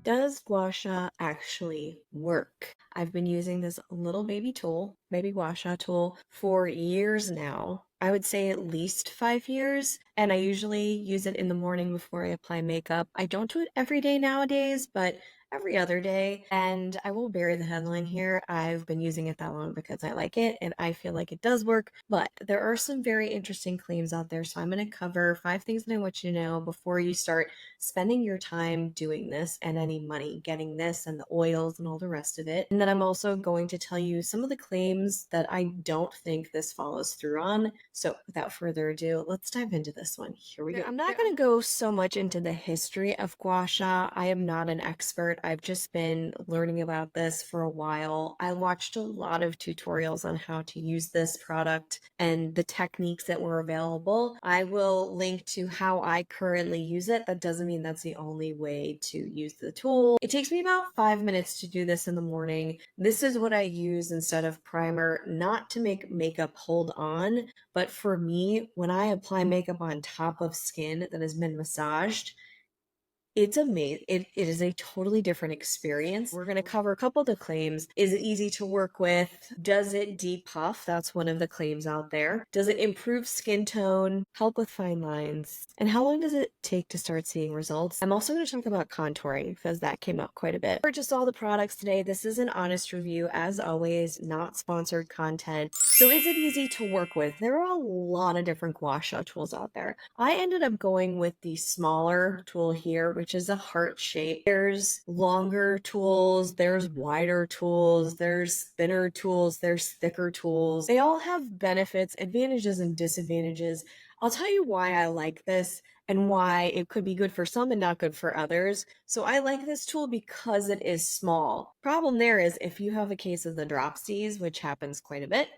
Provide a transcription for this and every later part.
Does Gua Sha actually work? I've been using this little baby Gua Sha tool for years now. I would say at least 5 years, and I usually use it in the morning before I apply makeup. I don't do it every day nowadays, but every other day. And I will bury the headline here. I've been using it that long because I like it and I feel like it does work. But there are some very interesting claims out there. So I'm going to cover 5 things that I want you to know before you start spending your time doing this and any money getting this and the oils and all the rest of it. And then I'm also going to tell you some of the claims that I don't think this follows through on. So without further ado, let's dive into this one. Here we go. I'm not going to go so much into the history of Gua Sha. I am not an expert. I've just been learning about this for a while. I watched a lot of tutorials on how to use this product and the techniques that were available. I will link to how I currently use it. That doesn't mean that's the only way to use the tool. It takes me about 5 minutes to do this in the morning. This is what I use instead of primer, not to make makeup hold on, but for me, when I apply makeup on top of skin that has been massaged, it's amazing. It is a totally different experience. We're going to cover a couple of the claims. Is it easy to work with? Does it depuff? That's one of the claims out there. Does it improve skin tone? Help with fine lines? And how long does it take to start seeing results? I'm also going to talk about contouring because that came up quite a bit. Purchased all the products today. This is an honest review, as always, not sponsored content. So is it easy to work with? There are a lot of different Gua Sha tools out there. I ended up going with the smaller tool here, which is a heart shape. There's longer tools, there's wider tools, there's thinner tools, there's thicker tools. They all have benefits, advantages, and disadvantages. I'll tell you why I like this and why it could be good for some and not good for others. So I like this tool because it is small. Problem there is if you have a case of the dropsies, which happens quite a bit,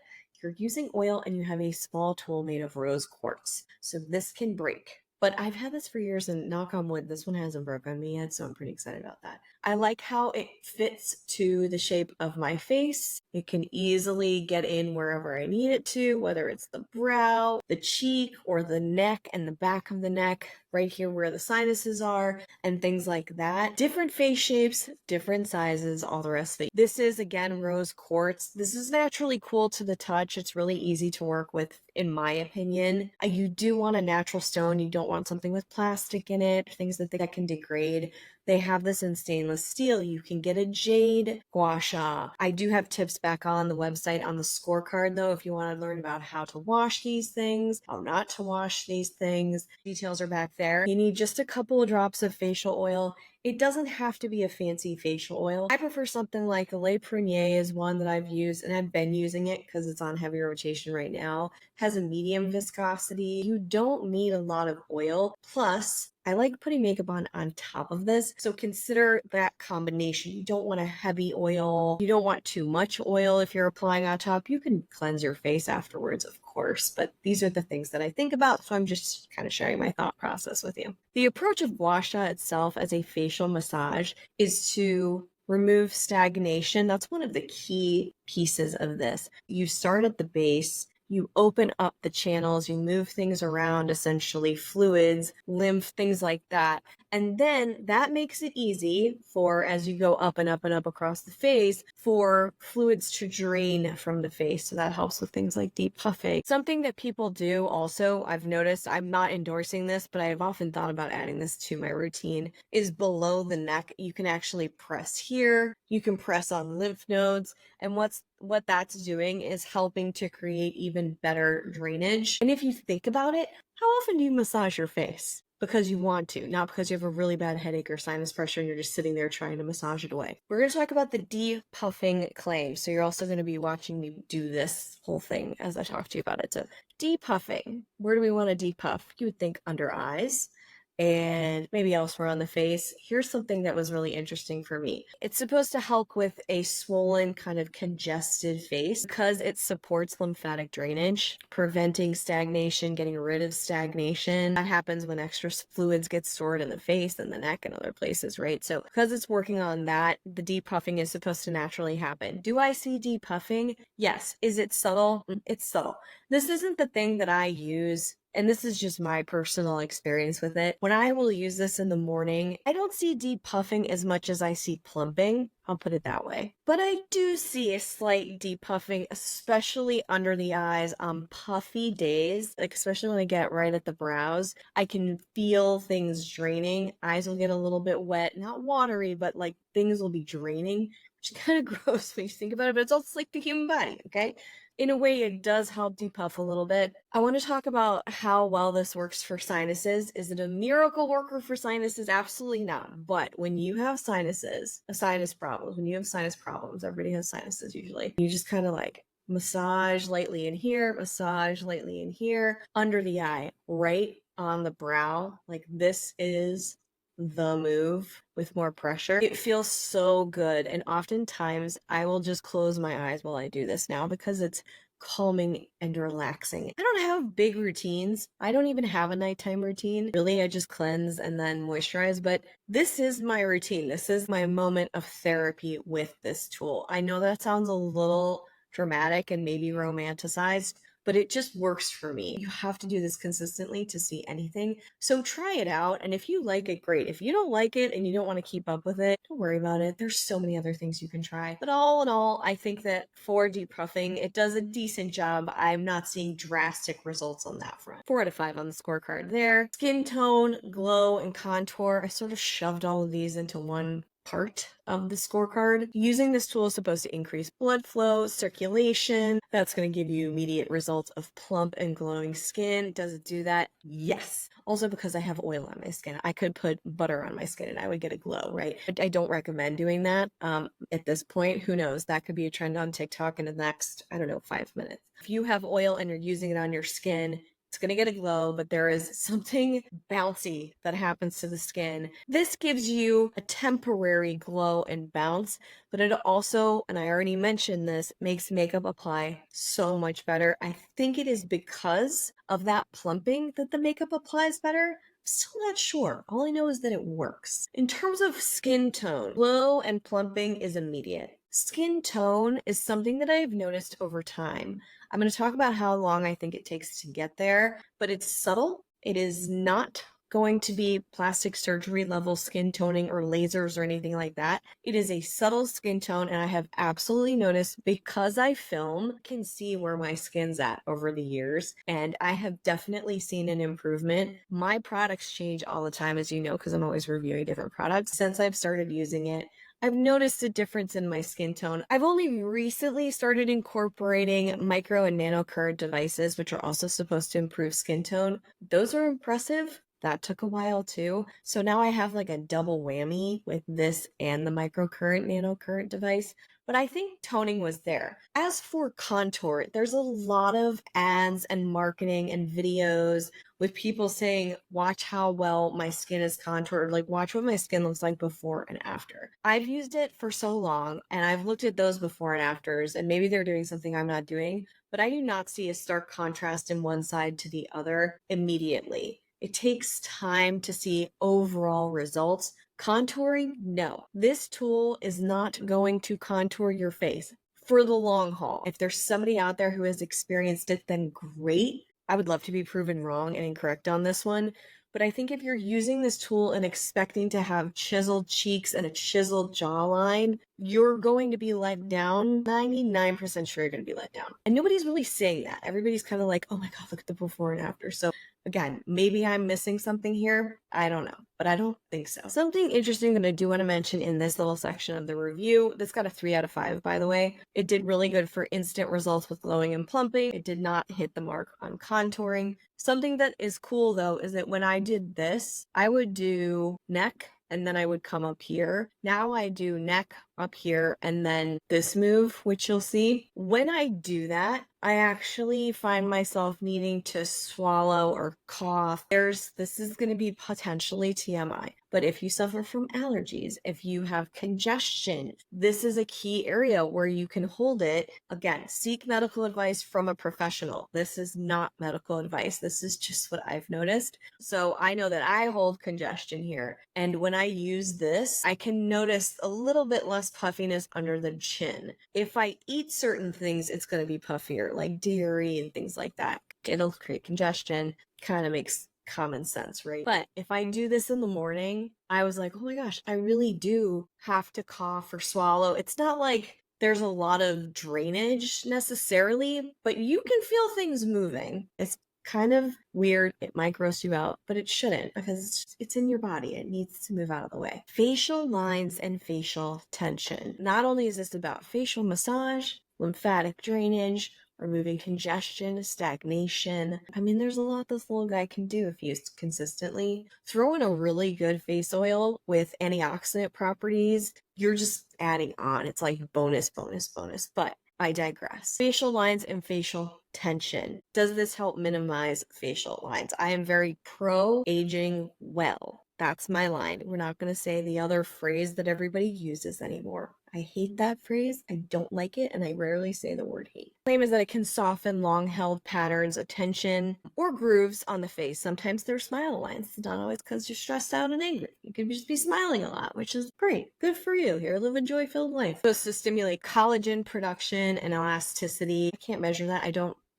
you're using oil and you have a small tool made of rose quartz. So this can break. But I've had this for years and knock on wood, this one hasn't broken on me yet, so I'm pretty excited about that. I like how it fits to the shape of my face. It can easily get in wherever I need it to, whether it's the brow, the cheek, or the neck and the back of the neck, right here where the sinuses are, and things like that. Different face shapes, different sizes, all the rest of it. This is, again, rose quartz. This is naturally cool to the touch. It's really easy to work with, in my opinion. You do want a natural stone. You don't want something with plastic in it, things that can degrade. They have this in stainless steel. You can get a jade Gua Sha. I do have tips back on the website on the scorecard, though, if you want to learn about how to wash these things, how not to wash these things. Details are back there. You need just a couple of drops of facial oil. It doesn't have to be a fancy facial oil. I prefer something like a Le Prunier is one that I've used, and I've been using it because it's on heavy rotation right now. Has a medium viscosity. You don't need a lot of oil. Plus, I like putting makeup on top of this, so consider that combination. You don't want a heavy oil. You don't want too much oil if you're applying on top. You can cleanse your face afterwards, of course, but these are the things that I think about, so I'm just kind of sharing my thought process with you. The approach of Gua Sha itself as a facial massage is to remove stagnation. That's one of the key pieces of this. You start at the base, you open up the channels, you move things around, essentially fluids, lymph, things like that. And then that makes it easy for, as you go up and up and up across the face, for fluids to drain from the face. So that helps with things like deep puffing. Something that people do also, I've noticed, I'm not endorsing this, but I've often thought about adding this to my routine, is below the neck. You can actually press here, you can press on lymph nodes, and what that's doing is helping to create even better drainage. And if you think about it, how often do you massage your face? Because you want to, not because you have a really bad headache or sinus pressure and you're just sitting there trying to massage it away. We're going to talk about the depuffing claim. So you're also going to be watching me do this whole thing as I talk to you about it. So depuffing, where do we want to depuff? You would think under eyes and maybe elsewhere on the face. Here's something that was really interesting for me. It's supposed to help with a swollen, kind of congested face because it supports lymphatic drainage, preventing stagnation, getting rid of stagnation. That happens when extra fluids get stored in the face and the neck and other places, right? So because it's working on that, the depuffing is supposed to naturally happen. Do I see depuffing? Yes. Is it subtle? It's subtle. This isn't the thing that I use and this is just my personal experience with it. When I will use this in the morning, I don't see deep puffing as much as I see plumping. I'll put it that way. But I do see a slight deep puffing, especially under the eyes on puffy days, like especially when I get right at the brows. I can feel things draining. Eyes will get a little bit wet, not watery, but like things will be draining, which is kind of gross when you think about it, but it's also like the human body, okay? In a way, it does help depuff a little bit. I want to talk about how well this works for sinuses. Is it a miracle worker for sinuses? Absolutely not. But when you have sinuses, when you have sinus problems, everybody has sinuses usually. You just kind of like massage lightly in here, massage lightly in here, under the eye, right on the brow. Like this is the move with more pressure. It feels so good. And oftentimes I will just close my eyes while I do this now because it's calming and relaxing. I don't have big routines. I don't even have a nighttime routine. Really, I just cleanse and then moisturize, but this is my routine. This is my moment of therapy with this tool. I know that sounds a little dramatic and maybe romanticized, but it just works for me. You have to do this consistently to see anything. So try it out. And if you like it, great. If you don't like it and you don't want to keep up with it, don't worry about it. There's so many other things you can try. But all in all, I think that for depuffing, it does a decent job. I'm not seeing drastic results on that front. 4 out of 5 on the scorecard there. Skin tone, glow, and contour. I sort of shoved all of these into one part of the scorecard. Using this tool is supposed to increase blood flow, circulation. That's going to give you immediate results of plump and glowing skin. Does it do that? Yes. Also because I have oil on my skin. I could put butter on my skin and I would get a glow, right? I don't recommend doing that at this point. Who knows? That could be a trend on TikTok in the next, 5 minutes. If you have oil and you're using it on your skin, it's going to get a glow, but there is something bouncy that happens to the skin. This gives you a temporary glow and bounce, but it also, and I already mentioned this, makes makeup apply so much better. I think it is because of that plumping that the makeup applies better. Still not sure. All I know is that it works. In terms of skin tone, glow and plumping is immediate. Skin tone is something that I've noticed over time. I'm going to talk about how long I think it takes to get there, but it's subtle. It is not going to be plastic surgery level skin toning or lasers or anything like that. It is a subtle skin tone, and I have absolutely noticed because I film, can see where my skin's at over the years, and I have definitely seen an improvement. My products change all the time, as you know, because I'm always reviewing different products. Since I've started using it, I've noticed a difference in my skin tone. I've only recently started incorporating micro and nano current devices, which are also supposed to improve skin tone. Those are impressive. That took a while too. So now I have like a double whammy with this and the microcurrent nano current device. But I think toning was there. As for contour, there's a lot of ads and marketing and videos with people saying, watch how well my skin is contoured, like watch what my skin looks like before and after. I've used it for so long and I've looked at those before and afters, and maybe they're doing something I'm not doing, but I do not see a stark contrast in one side to the other immediately. It takes time to see overall results. Contouring, no. This tool is not going to contour your face for the long haul. If there's somebody out there who has experienced it, then great. I would love to be proven wrong and incorrect on this one. But I think if you're using this tool and expecting to have chiseled cheeks and a chiseled jawline, you're going to be let down. 99% sure you're going to be let down. And nobody's really saying that. Everybody's kind of like, oh my God, look at the before and after. So again, maybe I'm missing something here. I don't know, but I don't think so. Something interesting that I do want to mention in this little section of the review, that's got a 3 out of 5, by the way. It did really good for instant results with glowing and plumping. It did not hit the mark on contouring. Something that is cool though, is that when I did this, I would do neck and then I would come up here. Now I do neck up here and then this move, which you'll see. When I do that, I actually find myself needing to swallow or cough. This is going to be potentially TMI, but if you suffer from allergies, if you have congestion, this is a key area where you can hold it. Again, seek medical advice from a professional. This is not medical advice. This is just what I've noticed. So I know that I hold congestion here. And when I use this, I can notice a little bit less puffiness under the chin. If I eat certain things, it's going to be puffier, like dairy and things like that. it'll create congestion. Kind of makes common sense, right? But if I do this in the morning, I was like, oh my gosh, I really do have to cough or swallow. It's not like there's a lot of drainage necessarily, but you can feel things moving. It's kind of weird. It might gross you out, but it shouldn't because it's in your body. It needs to move out of the way. Facial lines and facial tension. Not only is this about facial massage, lymphatic drainage, removing congestion, stagnation. I mean, there's a lot this little guy can do if used consistently. Throw in a really good face oil with antioxidant properties. You're just adding on. It's like bonus, bonus, bonus. But I digress. Facial lines and facial tension. Does this help minimize facial lines? I am very pro aging well. That's my line. We're not going to say the other phrase that everybody uses anymore. I hate that phrase. I don't like it, and I rarely say the word hate. The claim is that it can soften long-held patterns of tension or grooves on the face. Sometimes they're smile lines. It's not always because you're stressed out and angry. You could just be smiling a lot, which is great. Good for you. Here, live a joy-filled life. It's supposed to stimulate collagen production and elasticity. I can't measure that.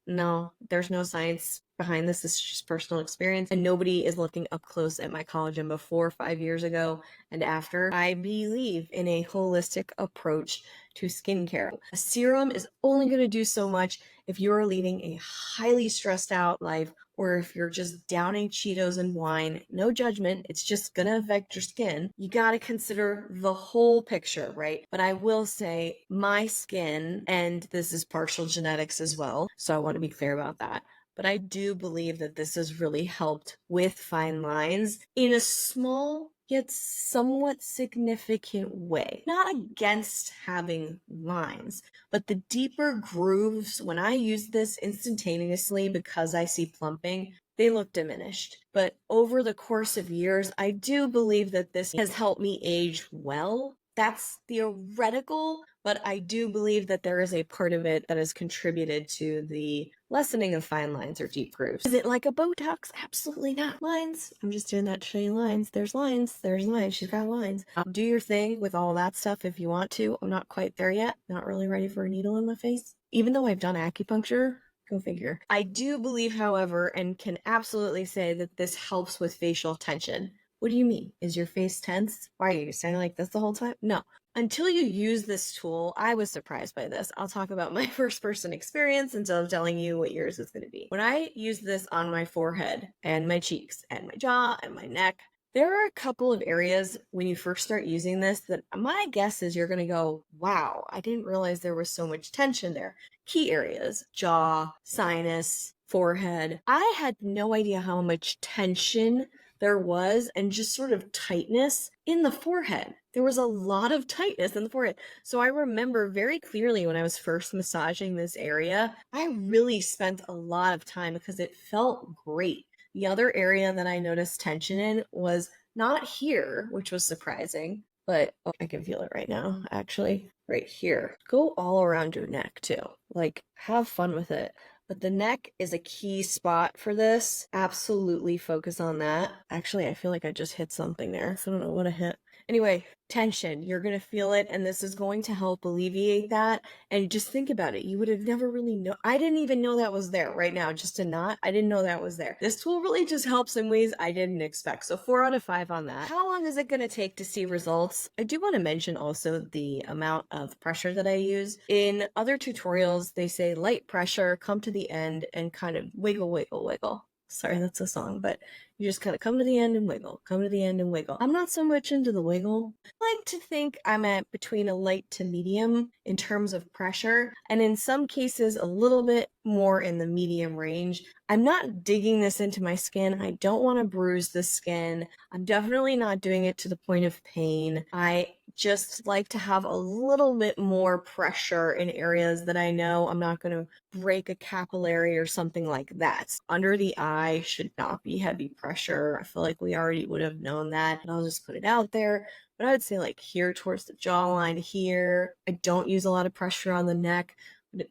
No, there's no science behind this. This is just personal experience, and nobody is looking up close at my collagen before 5 years ago and after. I believe in a holistic approach to skincare. A serum is only going to do so much if you're leading a highly stressed out life, or if you're just downing Cheetos and wine. No judgment, it's just gonna affect your skin. You gotta consider the whole picture, right? But I will say my skin, and this is partial genetics as well, so I want to be clear about that. But I do believe that this has really helped with fine lines in a small yet somewhat significant way. Not against having lines, but the deeper grooves, when I use this instantaneously because I see plumping, they look diminished. But over the course of years, I do believe that this has helped me age well. That's theoretical, but I do believe that there is a part of it that has contributed to the lessening of fine lines or deep grooves. Is it like a Botox? Absolutely not. Lines. I'm just doing that to show you lines. There's lines. There's lines. She's got lines. Do your thing with all that stuff if you want to. I'm not quite there yet. Not really ready for a needle in my face. Even though I've done acupuncture, go figure. I do believe, however, and can absolutely say that this helps with facial tension. What do you mean? Is your face tense? Why are you standing like this the whole time? No. Until you use this tool, I was surprised by this. I'll talk about my first person experience until I'm telling you what yours is going to be. When I use this on my forehead and my cheeks and my jaw and my neck, there are a couple of areas when you first start using this that my guess is you're going to go, wow, I didn't realize there was so much tension there. Key areas: jaw, sinus, forehead. I had no idea how much tension there was, and just sort of tightness in the forehead. There was a lot of tightness in the forehead. So I remember very clearly when I was first massaging this area, I really spent a lot of time because it felt great. The other area that I noticed tension in was not here, which was surprising, but I can feel it right now, actually, right here. Go all around your neck too. Like, have fun with it. But the neck is a key spot for this. Absolutely focus on that. Actually, I feel like I just hit something there, so I don't know what I hit. Anyway, tension, you're going to feel it, and this is going to help alleviate that. And just think about it. You would have never really known. I didn't even know that was there right now. Just a knot. I didn't know that was there. This tool really just helps in ways I didn't expect. So 4 out of 5 on that. How long is it going to take to see results? I do want to mention also the amount of pressure that I use. In other tutorials, they say light pressure, come to the end and kind of wiggle, wiggle, wiggle. Sorry, that's a song, but you just kind of come to the end and wiggle, come to the end and wiggle. I'm not so much into the wiggle. I like to think I'm at between a light to medium in terms of pressure, and in some cases a little bit more in the medium range. I'm not digging this into my skin. I don't want to bruise the skin. I'm definitely not doing it to the point of pain. I just like to have a little bit more pressure in areas that I know I'm not going to break a capillary or something like that. Under the eye should not be heavy pressure. I feel like we already would have known that, and I'll just put it out there. But I would say like here towards the jawline here. I don't use a lot of pressure on the neck.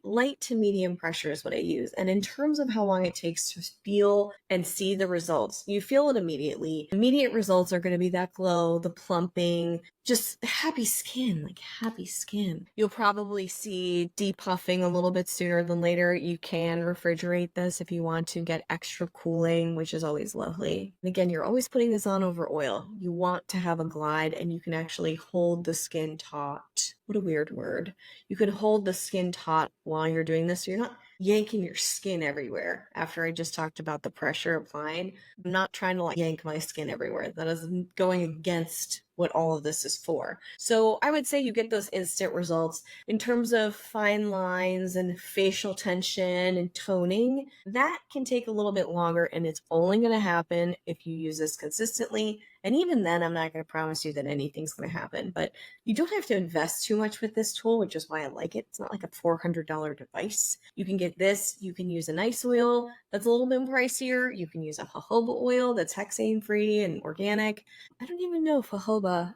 light to medium pressure is what I use. And in terms of how long it takes to feel and see the results, you feel it immediately. Immediate results are going to be that glow, the plumping, just happy skin, like happy skin. You'll probably see depuffing a little bit sooner than later. You can refrigerate this if you want to get extra cooling, which is always lovely. And again, you're always putting this on over oil. You want to have a glide, and you can actually hold the skin taut. What a weird word. You can hold the skin taut while you're doing this, so you're not yanking your skin everywhere. After I just talked about the pressure applying, I'm not trying to like yank my skin everywhere. That is going against what all of this is for. So I would say you get those instant results. In terms of fine lines and facial tension and toning, that can take a little bit longer, and it's only going to happen if you use this consistently. And even then, I'm not going to promise you that anything's going to happen, but you don't have to invest too much with this tool, which is why I like it. It's not like a $400 device. You can get this, you can use a nice oil that's a little bit pricier. You can use a jojoba oil that's hexane free and organic. I don't even know if jojoba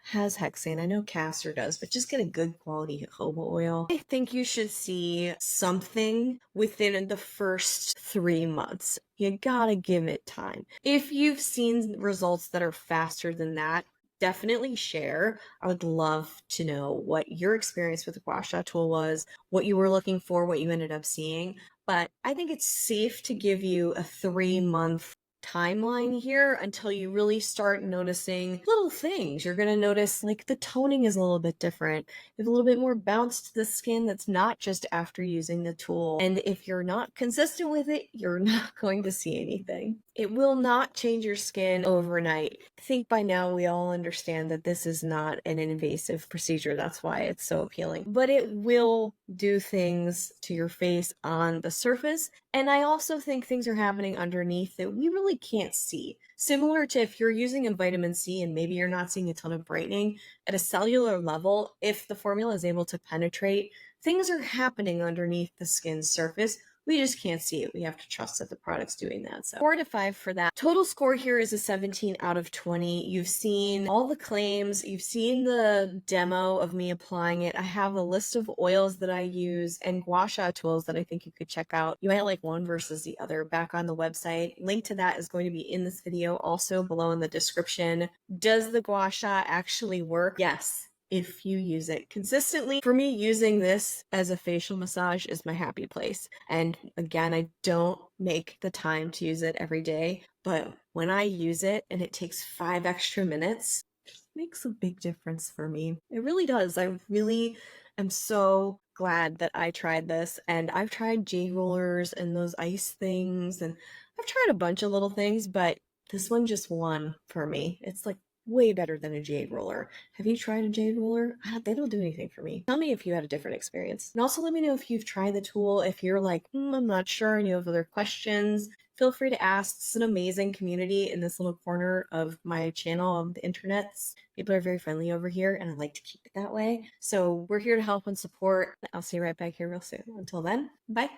has hexane. I know castor does, but just get a good quality jojoba oil. I think you should see something within the first 3 months. You gotta give it time. If you've seen results that are faster than that, definitely share. I would love to know what your experience with the Gua Sha tool was, what you were looking for, what you ended up seeing. But I think it's safe to give you a 3-month timeline here until you really start noticing little things. You're going to notice like the toning is a little bit different. You have a little bit more bounce to the skin that's not just after using the tool. And if you're not consistent with it, you're not going to see anything. It will not change your skin overnight. I think by now we all understand that this is not an invasive procedure. That's why it's so appealing. But it will do things to your face on the surface. And I also think things are happening underneath that we really can't see. Similar to if you're using a vitamin C and maybe you're not seeing a ton of brightening, at a cellular level, if the formula is able to penetrate, things are happening underneath the skin's surface. We just can't see it. We have to trust that the product's doing that. So 4 to 5 for that. Total score here is a 17 out of 20. You've seen all the claims. You've seen the demo of me applying it. I have a list of oils that I use and Gua Sha tools that I think you could check out. You might like one versus the other back on the website. Link to that is going to be in this video, also below in the description. Does the Gua Sha actually work? Yes, if you use it consistently. For me, using this as a facial massage is my happy place. And again, I don't make the time to use it every day, but when I use it and it takes 5 extra minutes, it makes a big difference for me. It really does. I really am so glad that I tried this, and I've tried jade rollers and those ice things, and I've tried a bunch of little things, but this one just won for me. It's like way better than a jade roller. Have you tried a jade roller? They don't do anything for me. Tell me if you had a different experience. And also let me know if you've tried the tool. If you're like, I'm not sure, and you have other questions, feel free to ask. It's an amazing community in this little corner of my channel of the internets. People are very friendly over here, and I like to keep it that way. So we're here to help and support. I'll see you right back here real soon. Until then, bye.